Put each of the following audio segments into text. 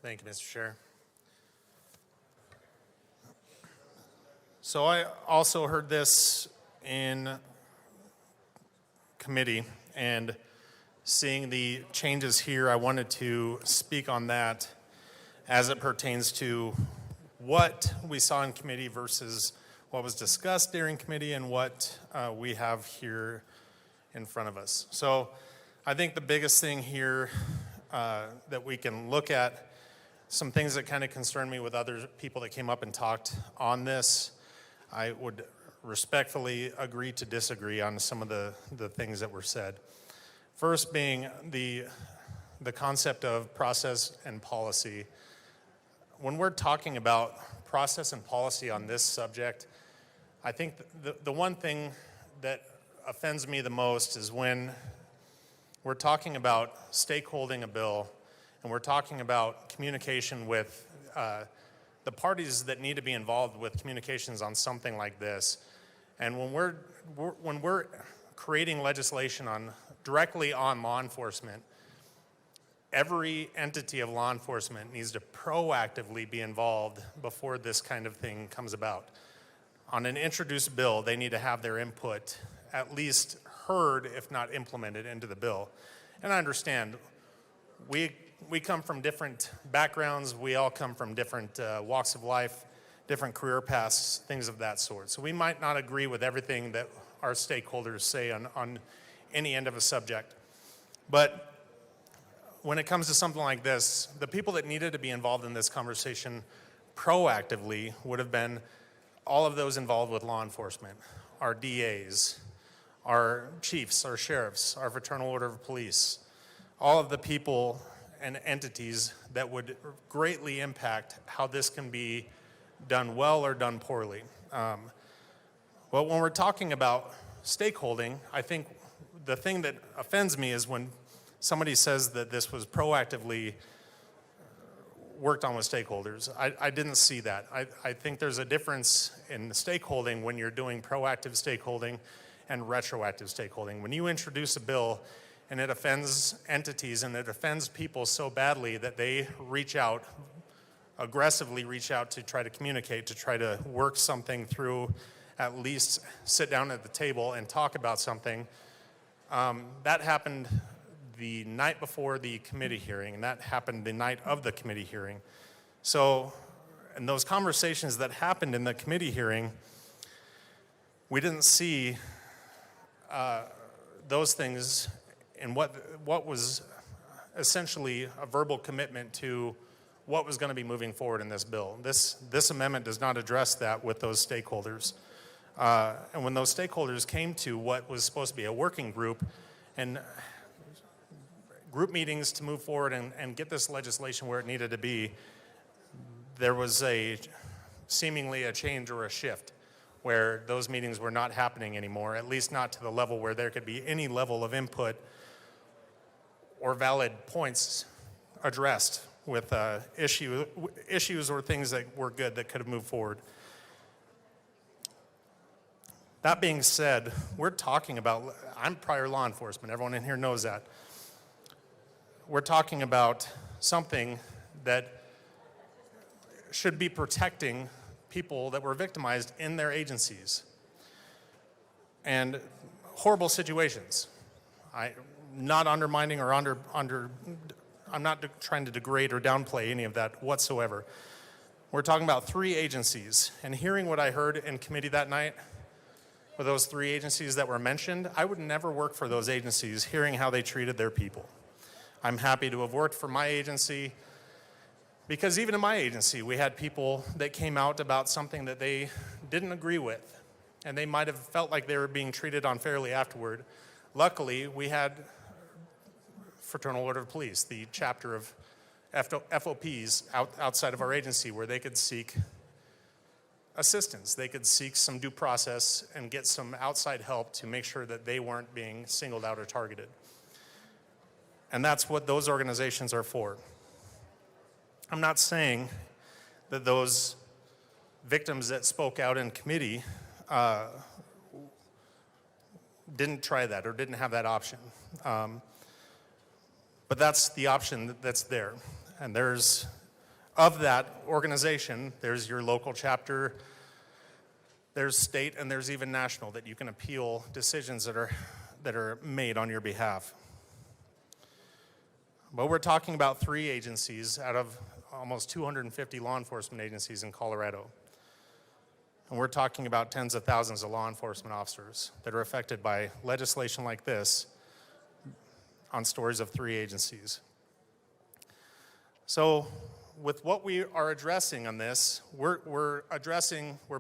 Thank you, Mr. Chair. So I also heard this in committee, and seeing the changes here, I wanted to speak on that as it pertains to what we saw in committee versus what was discussed during committee and what we have here in front of us. So I think the biggest thing here that we can look at, some things that kind of concern me with other people that came up and talked on this, I would respectfully agree to disagree on some of the things that were said. First being the concept of process and policy. When we're talking about process and policy on this subject, I think the one thing that offends me the most is when we're talking about stakeholding a bill and we're talking about communication with the parties that need to be involved with communications on something like this. And when we're creating legislation directly on law enforcement, every entity of law enforcement needs to proactively be involved before this kind of thing comes about. On an introduced bill, they need to have their input at least heard, if not implemented into the bill. And I understand, we come from different backgrounds, we all come from different walks of life, different career paths, things of that sort. So we might not agree with everything that our stakeholders say on any end of a subject. But when it comes to something like this, the people that needed to be involved in this conversation proactively would have been all of those involved with law enforcement, our DAs, our chiefs, our sheriffs, our fraternal order of police, all of the people and entities that would greatly impact how this can be done well or done poorly. Well, when we're talking about stakeholding, I think the thing that offends me is when somebody says that this was proactively worked on with stakeholders. I didn't see that. I think there's a difference in the stakeholding when you're doing proactive stakeholding and retroactive stakeholding. When you introduce a bill and it offends entities and it offends people so badly that they aggressively reach out to try to communicate, to try to work something through, at least sit down at the table and talk about something, that happened the night before the committee hearing, and that happened the night of the committee hearing. So, in those conversations that happened in the committee hearing, we didn't see those things in what was essentially a verbal commitment to what was going to be moving forward in this bill. This amendment does not address that with those stakeholders. And when those stakeholders came to what was supposed to be a working group and group meetings to move forward and get this legislation where it needed to be, there was seemingly a change or a shift where those meetings were not happening anymore, at least not to the level where there could be any level of input or valid points addressed with issues or things that were good that could have moved forward. That being said, we're talking about, I'm prior law enforcement, everyone in here knows that. We're talking about something that should be protecting people that were victimized in their agencies and horrible situations. I'm not undermining or I'm not trying to degrade or downplay any of that whatsoever. We're talking about 3 agencies, and hearing what I heard in committee that night with those 3 agencies that were mentioned, I would never work for those agencies hearing how they treated their people. I'm happy to have worked for my agency because even in my agency, we had people that came out about something that they didn't agree with, and they might have felt like they were being treated unfairly afterward. Luckily, we had Fraternal Order of Police, the chapter of FOPs outside of our agency where they could seek assistance. They could seek some due process and get some outside help to make sure that they weren't being singled out or targeted. And that's what those organizations are for. I'm not saying that those victims that spoke out in committee didn't try that or didn't have that option. But that's the option that's there. And there's of that organization, there's your local chapter, there's state, and there's even national that you can appeal decisions that are made on your behalf. But we're talking about 3 agencies out of almost 250 law enforcement agencies in Colorado. And we're talking about tens of thousands of law enforcement officers that are affected by legislation like this on stories of 3 agencies. So with what we are addressing on this, we're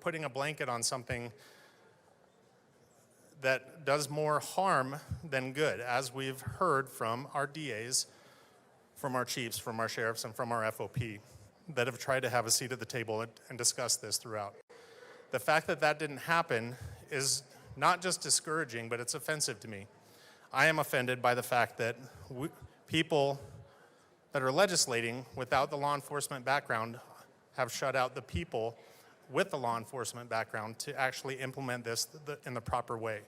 putting a blanket on something that does more harm than good, as we've heard from our DAs, from our chiefs, from our sheriffs, and from our FOP that have tried to have a seat at the table and discuss this throughout. The fact that that didn't happen is not just discouraging, but it's offensive to me. I am offended by the fact that people that are legislating without the law enforcement background have shut out the people with the law enforcement background to actually implement this in the proper way.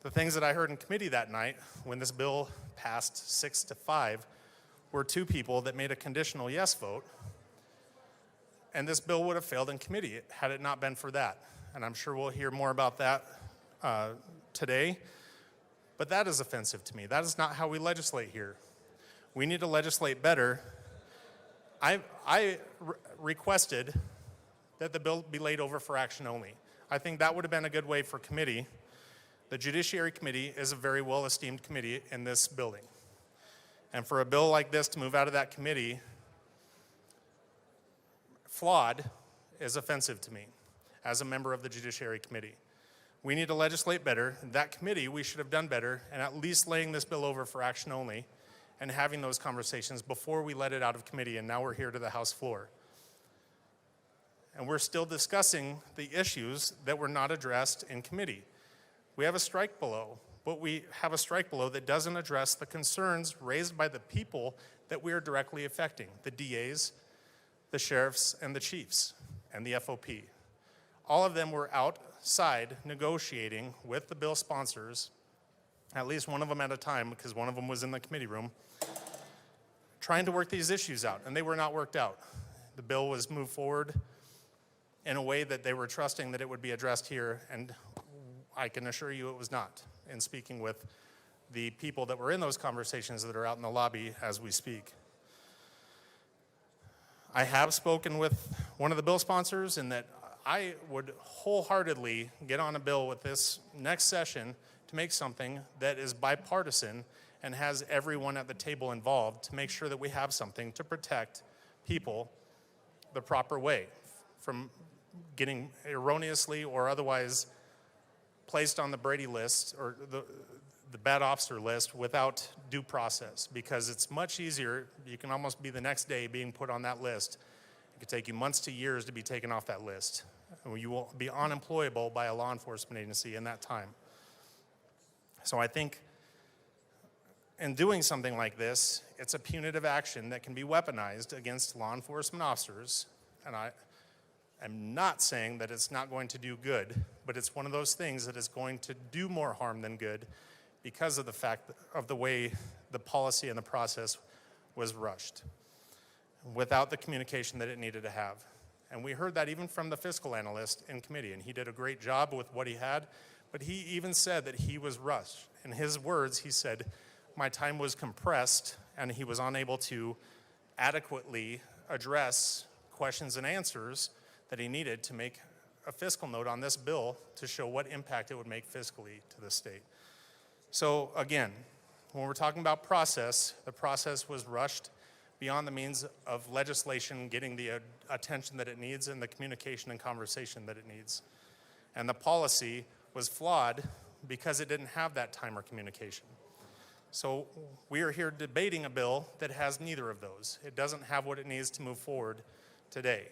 The things that I heard in committee that night when this bill passed 6-5 were 2 people that made a conditional yes vote, and this bill would have failed in committee had it not been for that. And I'm sure we'll hear more about that today, but that is offensive to me. That is not how we legislate here. We need to legislate better. I requested that the bill be laid over for action only. I think that would have been a good way for committee. The Judiciary Committee is a very well-esteemed committee in this building. And for a bill like this to move out of that committee, flawed, is offensive to me as a member of the Judiciary Committee. We need to legislate better. That committee, we should have done better, and at least laying this bill over for action only and having those conversations before we let it out of committee, and now we're here to the House floor. And we're still discussing the issues that were not addressed in committee. We have a strike below, but we have a strike below that doesn't address the concerns raised by the people that we are directly affecting, the DAs, the sheriffs, and the chiefs, and the FOP. All of them were outside negotiating with the bill sponsors, at least one of them at a time, because one of them was in the committee room, trying to work these issues out, and they were not worked out. The bill was moved forward in a way that they were trusting that it would be addressed here, and I can assure you it was not, in speaking with the people that were in those conversations that are out in the lobby as we speak. I have spoken with one of the bill sponsors in that I would wholeheartedly get on a bill with this next session to make something that is bipartisan and has everyone at the table involved to make sure that we have something to protect people the proper way from getting erroneously or otherwise placed on the Brady list or the bad officer list without due process, because it's much easier. You can almost be the next day being put on that list. It could take you months to years to be taken off that list. And you will be unemployable by a law enforcement agency in that time. So I think in doing something like this, it's a punitive action that can be weaponized against law enforcement officers. And I'm not saying that it's not going to do good, but it's one of those things that is going to do more harm than good because of the fact of the way the policy and the process was rushed without the communication that it needed to have. And we heard that even from the fiscal analyst in committee, and he did a great job with what he had, but he even said that he was rushed. In his words, he said, my time was compressed, and he was unable to adequately address questions and answers that he needed to make a fiscal note on this bill to show what impact it would make fiscally to the state. So again, when we're talking about process, the process was rushed beyond the means of legislation getting the attention that it needs and the communication and conversation that it needs. And the policy was flawed because it didn't have that time or communication. So we are here debating a bill that has neither of those. It doesn't have what it needs to move forward today.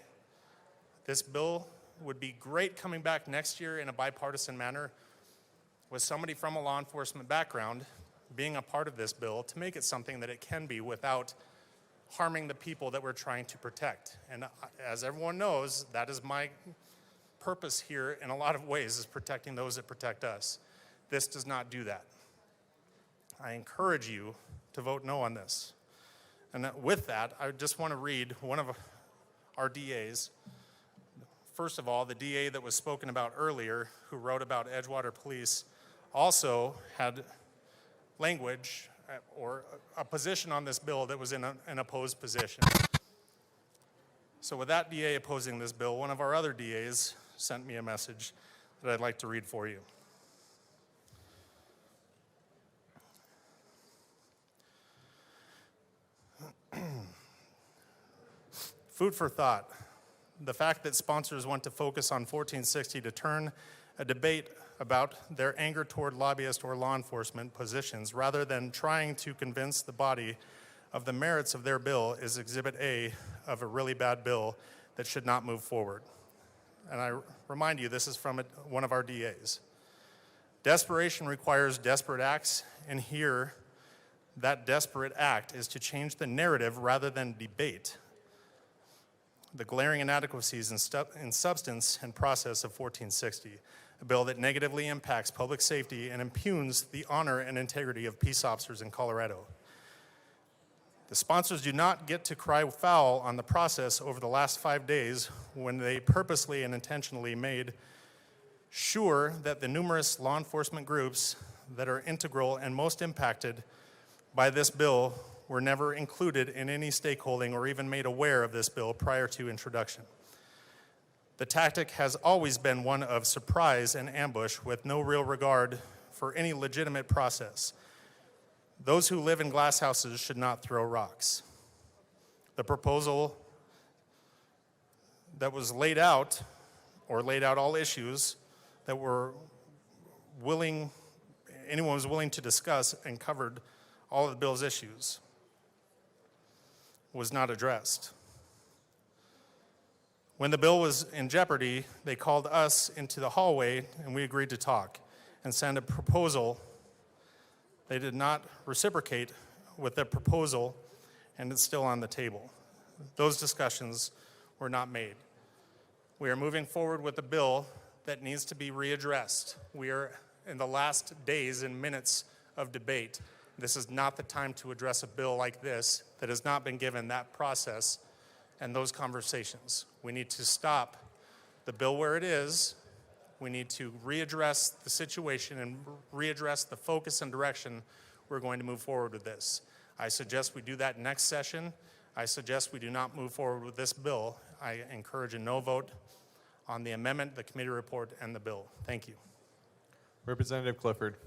This bill would be great coming back next year in a bipartisan manner with somebody from a law enforcement background being a part of this bill to make it something that it can be without harming the people that we're trying to protect. And as everyone knows, that is my purpose here in a lot of ways, is protecting those that protect us. This does not do that. I encourage you to vote no on this. And with that, I just want to read one of our DAs. First of all, the DA that was spoken about earlier, who wrote about Edgewater Police, also had language or a position on this bill that was in an opposed position. So with that DA opposing this bill, one of our other DAs sent me a message that I'd like to read for you. Food for thought. The fact that sponsors want to focus on 1460 to turn a debate about their anger toward lobbyist or law enforcement positions rather than trying to convince the body of the merits of their bill is Exhibit A of a really bad bill that should not move forward. And I remind you, this is from one of our DAs. Desperation requires desperate acts, and here, that desperate act is to change the narrative rather than debate the glaring inadequacies in substance and process of 1460, a bill that negatively impacts public safety and impugns the honor and integrity of peace officers in Colorado. The sponsors do not get to cry foul on the process over the last 5 days when they purposely and intentionally made sure that the numerous law enforcement groups that are integral and most impacted by this bill were never included in any stakeholding or even made aware of this bill prior to introduction. The tactic has always been one of surprise and ambush with no real regard for any legitimate process. Those who live in glass houses should not throw rocks. The proposal that was laid out all issues that anyone was willing to discuss and covered all of the bill's issues was not addressed. When the bill was in jeopardy, they called us into the hallway and we agreed to talk and send a proposal. They did not reciprocate with the proposal, and it's still on the table. Those discussions were not made. We are moving forward with a bill that needs to be readdressed. We are in the last days and minutes of debate. This is not the time to address a bill like this that has not been given that process and those conversations. We need to stop the bill where it is. We need to readdress the situation and readdress the focus and direction we're going to move forward with this. I suggest we do that next session. I suggest we do not move forward with this bill. I encourage a no vote on the amendment, the committee report, and the bill. Thank you. Representative Clifford.